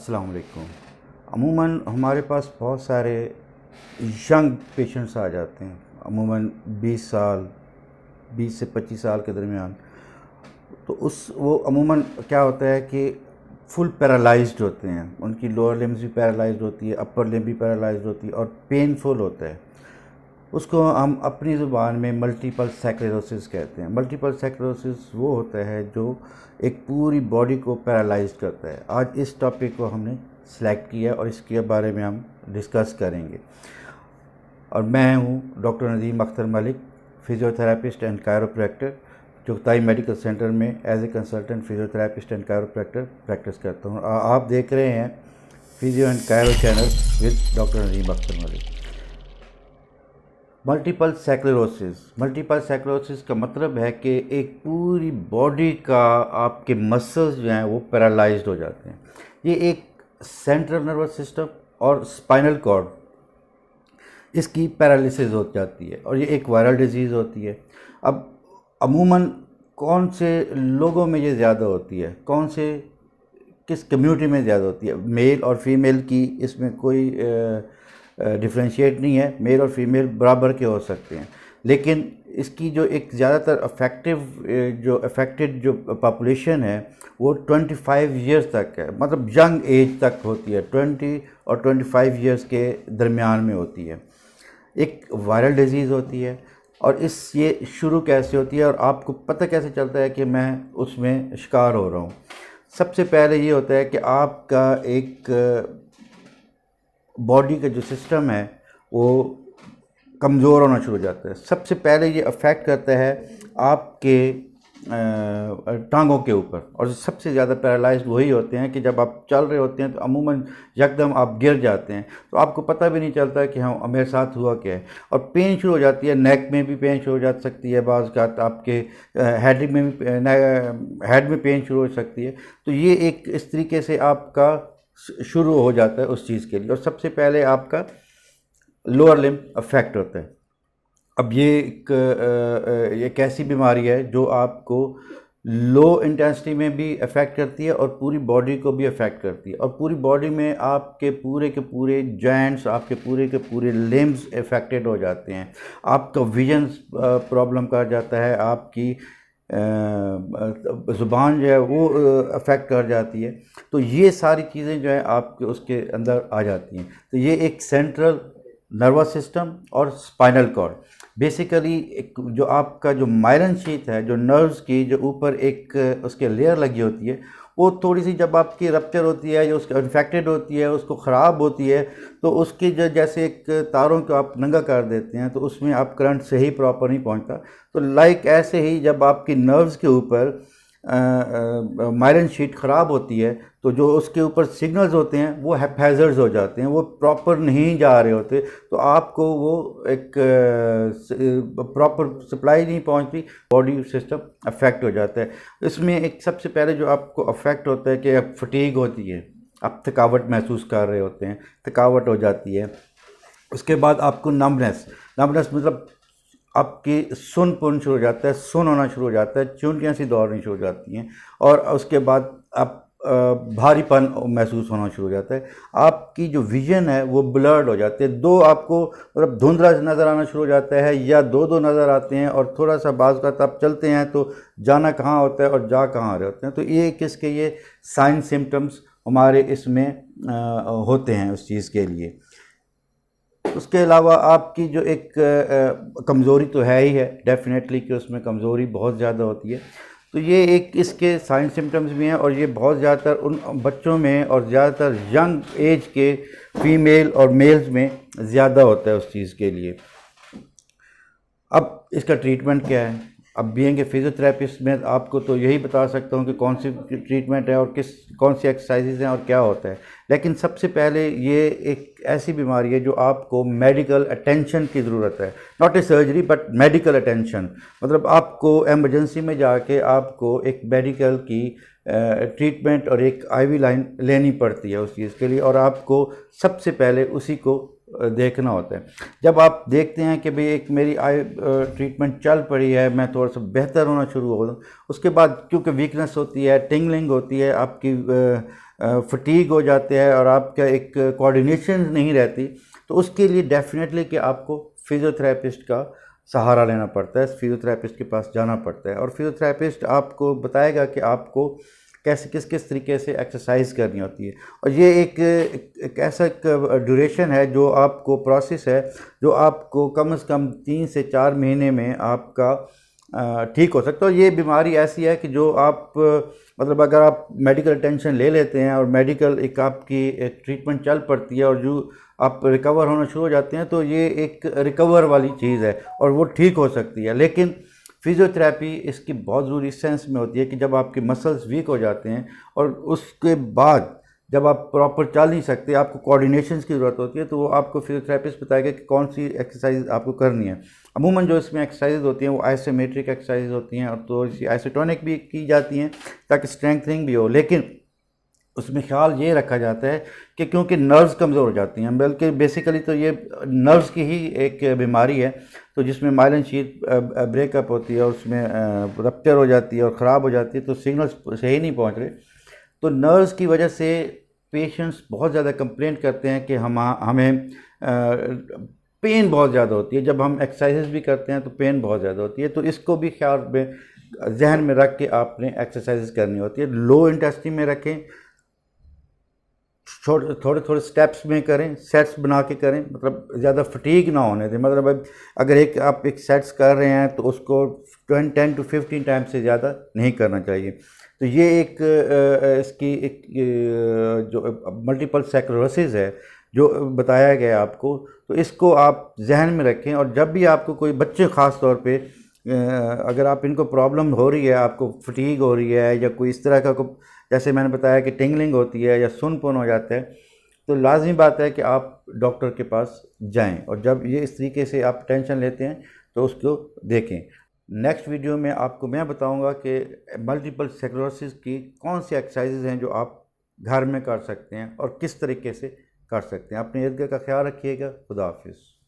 अस्सलाम वालेकुम। अमूमन हमारे पास बहुत सारे यंग पेशेंट्स आ जाते हैं, अमूमन 20 साल 20 से 25 साल के दरमियान। तो वो अमूमन क्या होता है कि फुल पैरालाइज्ड होते हैं, उनकी लोअर लिम्स भी पैरालाइज्ड होती है, अपर लिम्ब भी पैरालाइज्ड होती है और पेनफुल होता है। उसको हम अपनी ज़ुबान में मल्टीपल स्क्लेरोसिस कहते हैं। मल्टीपल स्क्लेरोसिस वो होता है जो एक पूरी बॉडी को पैरालाइज्ड करता है। आज इस टॉपिक को हमने सेलेक्ट किया और इसके बारे में हम डिस्कस करेंगे। और मैं हूँ doctor Nadeem Akhtar Malik, physiotherapist and chiropractor, Chughtai medical centre में as a consultant physiotherapist and chiropractor practice करता हूँ। आप देख रहे हैं physio and chiro channel with doctor Nadeem Akhtar Malik. Multiple sclerosis का मतलब है कि एक पूरी बॉडी का आपके मसल्स जो हैं वो पैरालाइज्ड हो जाते हैं। ये एक सेंट्रल नर्वस सिस्टम और स्पाइनल कॉर्ड, इसकी पैरालिसिस हो जाती है और ये एक वायरल डिजीज़ होती है। अब अमूमन कौन से लोगों में ये ज़्यादा होती है, किस कम्युनिटी में ज़्यादा होती है? मेल और फीमेल की इसमें कोई डिफ्रेंशिएट नहीं है, मेल और फीमेल बराबर के हो सकते हैं। लेकिन इसकी जो एक ज़्यादातर अफेक्टेड जो पॉपुलेशन है वो 25 ईयर्स तक है, मतलब यंग एज तक होती है, 20 और 25 ईयर्स के दरमियान में होती है। एक वायरल डिजीज़ होती है। और ये शुरू कैसे होती है और आपको पता कैसे चलता है कि मैं उसमें शिकार हो रहा हूँ? सबसे पहले ये होता है कि आपका एक बॉडी का जो सिस्टम है वो कमज़ोर होना शुरू हो जाता है। सबसे पहले ये अफेक्ट करता है आपके टांगों के ऊपर, और सबसे ज़्यादा पैरालाइज्ड वही होते हैं कि जब आप चल रहे होते हैं तो अमूमन यकदम आप गिर जाते हैं, तो आपको पता भी नहीं चलता कि हाँ मेरे साथ हुआ क्या है। और पेन शुरू हो जाती है, नेक में भी पेन शुरू हो जा सकती है, बाज़ औक़ात आपके हेड में पेन शुरू हो सकती है। तो ये एक इस तरीके से आपका शुरू हो जाता है उस चीज़ के लिए। और सबसे पहले आपका लोअर लिम्ब अफेक्ट होता है। अब ये एक ऐसी बीमारी है जो आपको लो इंटेंसिटी में भी अफेक्ट करती है और पूरी बॉडी को भी अफेक्ट करती है। और पूरी बॉडी में आपके पूरे के पूरे जॉइंट्स, आपके पूरे के पूरे लिम्ब्स अफेक्टेड हो जाते हैं। आपका विजन प्रॉब्लम कर जाता है, आपकी ज़ुबान जो है वो अफेक्ट कर जाती है। तो ये सारी चीज़ें जो है आपके उसके अंदर आ जाती हैं। तो ये एक सेंट्रल नर्वस सिस्टम और स्पाइनल कॉर्ड, बेसिकली एक जो आपका जो माइलन शीथ है, जो नर्व्स की जो ऊपर एक उसके लेयर लगी होती है, वो थोड़ी सी जब आपकी रप्चर होती है या उसकी इन्फेक्टेड होती है, उसको ख़राब होती है, तो उसकी जो जैसे एक तारों को आप नंगा कर देते हैं तो उसमें आप करंट सही प्रॉपर नहीं पहुंचता। तो लाइक ऐसे ही जब आपकी नर्व्स के ऊपर माइलन शीट ख़राब होती है तो जो उसके ऊपर सिग्नल्स होते हैं वो हैप्पैज़र्ड्स हो जाते हैं, वो प्रॉपर नहीं जा रहे होते, तो आपको वो एक प्रॉपर सप्लाई नहीं पहुंचती, बॉडी सिस्टम अफेक्ट हो जाता है। इसमें एक सबसे पहले जो आपको अफेक्ट होता है कि आप फटीग होती है, आप थकावट महसूस कर रहे होते हैं, थकावट हो जाती है। उसके बाद आपको नम्बनेस मतलब आपकी सुनपुन शुरू हो जाता है, सुन होना शुरू हो जाता है, चुनटियाँ सी दौड़नी शुरू हो जाती हैं। और उसके बाद आप भारीपन महसूस होना शुरू हो जाता है। आपकी जो विजन है वो ब्लर्ड हो जाती है, दो आपको मतलब धुंधला नज़र आना शुरू हो जाता है या दो नज़र आते हैं। और थोड़ा सा बाज़ का आप चलते हैं तो जाना कहाँ होता है और जा कहाँ रहे होते हैं। तो ये साइन सिम्टम्स हमारे इसमें होते हैं उस चीज़ के लिए। उसके अलावा आपकी जो एक कमज़ोरी तो है ही है, डेफिनेटली कि उसमें कमज़ोरी बहुत ज़्यादा होती है। तो ये एक इसके साइन सिम्टम्स भी हैं और ये बहुत ज़्यादातर उन बच्चों में और ज़्यादातर यंग एज के फीमेल और मेल्स में ज़्यादा होता है उस चीज़ के लिए। अब इसका ट्रीटमेंट क्या है? अब बीइंग ए फिज़ियोथेरेपिस्ट में आपको तो यही बता सकता हूँ कि कौन सी ट्रीटमेंट है और कौन सी एक्सरसाइजेज हैं और क्या होता है। लेकिन सबसे पहले ये एक ऐसी बीमारी है जो आपको मेडिकल अटेंशन की ज़रूरत है, not a surgery but medical attention. मतलब आपको एमरजेंसी में जाके आपको एक मेडिकल की ट्रीटमेंट और एक आईवी लाइन लेनी पड़ती है उस चीज़ के लिए, और आपको सबसे पहले उसी को देखना होता है। जब आप देखते हैं कि भाई एक मेरी आई ट्रीटमेंट चल पड़ी है, मैं थोड़ा सा बेहतर होना शुरू हो, उसके बाद क्योंकि वीकनेस होती है, टिंगलिंग होती है, आपकी फटीग हो जाते हैं और आपका एक कोऑर्डिनेशन नहीं रहती, तो उसके लिए डेफिनेटली कि आपको फिज़ियोथेरेपिस्ट का सहारा लेना पड़ता है, फिज़ियोथेरेपिस्ट के पास जाना पड़ता है। और फिज़ियोथेरेपिस्ट आपको बताएगा कि आपको कैसे किस किस तरीके से एक्सरसाइज करनी होती है। और ये एक ऐसा ड्यूरेशन है जो आपको प्रोसेस है जो आपको कम से कम 3 से 4 महीने में आपका ठीक हो सकता है। और ये बीमारी ऐसी है कि जो आप मतलब अगर आप मेडिकल अटेंशन ले लेते हैं और मेडिकल एक आपकी एक ट्रीटमेंट चल पड़ती है और जो आप रिकवर होना शुरू हो जाते हैं, तो ये एक रिकवर वाली चीज़ है और वो ठीक हो सकती है। लेकिन फिज़ियोथेरेपी इसकी बहुत ज़रूरी सेंस में होती है कि जब आपके मसल्स वीक हो जाते हैं और उसके बाद जब आप प्रॉपर चल नहीं सकते, आपको कोऑर्डिनेशन की ज़रूरत होती है, तो वो आपको फिज़ियोथेरेपिस्ट बताएगा कि कौन सी एक्सरसाइज आपको करनी है। अमूमन जो इसमें एक्सरसाइज होती हैं वो आइसोमेट्रिक एक्सरसाइज होती हैं और तो आइसोटोनिक भी की जाती हैं ताकि स्ट्रेंथनिंग भी हो। लेकिन उसमें ख्याल ये रखा जाता है कि क्योंकि नर्व्स कमज़ोर हो जाती हैं, बल्कि बेसिकली तो ये नर्व्स की ही एक बीमारी है, तो जिसमें माइलिन शीट ब्रेकअप होती है और उसमें रप्चर हो जाती है और ख़राब हो जाती है, तो सिग्नल्स सही नहीं पहुंच रहे। तो नर्व्स की वजह से पेशेंट्स बहुत ज़्यादा कंप्लेंट करते हैं कि हमें पेन बहुत ज़्यादा होती है। जब हम एक्सरसाइज भी करते हैं तो पेन बहुत ज़्यादा होती है। तो इसको भी ख्याल में जहन में रख के आपने एक्सरसाइज करनी होती है। लो इंटेंसिटी में रखें, थोड़े थोड़े स्टेप्स में करें, सेट्स बना के करें, मतलब ज़्यादा फटीग ना होने दें। मतलब अब अगर आप एक सेट्स कर रहे हैं तो उसको 10 to 15 टाइम से ज़्यादा नहीं करना चाहिए। तो ये एक इसकी एक जो मल्टीपल स्क्लेरोसिस है जो बताया गया आपको, तो इसको आप जहन में रखें। और जब भी आपको कोई बच्चे ख़ास तौर पे अगर आप इनको प्रॉब्लम हो रही है, आपको फटीग हो रही है या कोई इस तरह का जैसे मैंने बताया कि टिंगलिंग होती है या सुनपन हो जाता है, तो लाजमी बात है कि आप डॉक्टर के पास जाएं। और जब ये इस तरीके से आप टेंशन लेते हैं तो उसको देखें। नेक्स्ट वीडियो में आपको मैं बताऊंगा कि मल्टीपल स्क्लेरोसिस की कौन सी एक्सरसाइजेज हैं जो आप घर में कर सकते हैं और किस तरीके से कर सकते हैं। अपने इर्द गिर्द का ख्याल रखिएगा। खुदा हाफिज़।